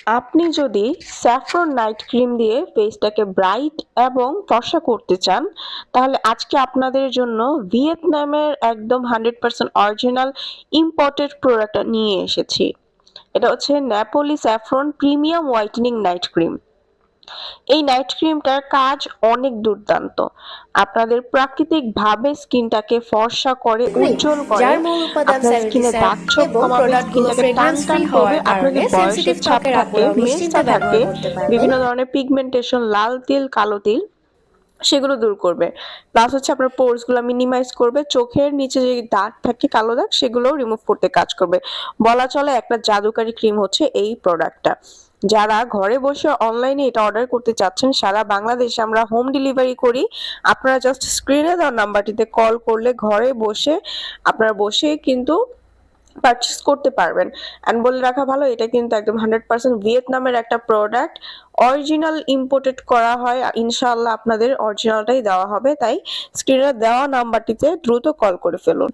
আপনি যদি saffron night cream দিয়ে ফেসটাকে ব্রাইট এবং ফর্সা করতে চান, তাহলে আজকে আপনাদের জন্য ভিয়েতনামের একদম 100% অরিজিনাল ইম্পোর্টেড প্রোডাক্টটা নিয়ে এসেছি। এটা হচ্ছে Napoli saffron premium whitening night cream. এই নাইট ক্রিমটার কাজ অনেক দুর্দান্ত। আপনাদের প্রাকৃতিকভাবে স্কিনটাকে ফর্সা করে, ক্রিম উজ্জ্বল করে, যার মূল উপাদান আপনার স্কিনে স্যালিসিলিক দাগ ছোপ এবং কমাবে, প্রোডাক্টগুলো স্কিনটাকে টান ফ্রেগ্রেন্স ফ্রি টান হওয়ার করবে, কারণে আপনাদের সেনসিটিভ বয়সের ছাপ ত্বকের থাকে, আপুরা মেস্তা নিশ্চিন্তে থাকে, ব্যবহার করতে পারবেন। বিভিন্ন ধরনের পিগমেন্টেশন, লাল তিল, কালো তিল, সেগুলো দূর করবে। প্লাস হচ্ছে আপনার পোরস গুলো মিনিমাইজ করবে, চোখের নিচে যে দাগ থাকে কালো দাগ সেগুলো রিমুভ করতে কাজ করবে। বলা চলে একটা জাদুকারী ক্রিম হচ্ছে এই প্রোডাক্টটা। যারা ঘরে বসে অনলাইনে এটা অর্ডার করতে চাচ্ছেন, সারা বাংলাদেশে আমরা হোম ডেলিভারি করি। আপনারা জাস্ট স্ক্রিনে দেওয়া নাম্বারটিতে কল করলে ঘরে বসে আপনারা বসে কিন্তু পারচেস করতে পারবেন। অ্যান্ড বলে রাখা ভালো, এটা কিন্তু একদম 100% ভিয়েতনামের একটা প্রোডাক্ট, অরিজিনাল ইম্পোর্টেড করা হয়। ইনশাআল্লাহ আপনাদের অরিজিনালটাই দেওয়া হবে, তাই স্ক্রিনে দেওয়া নাম্বারটিতে দ্রুত কল করে ফেলুন।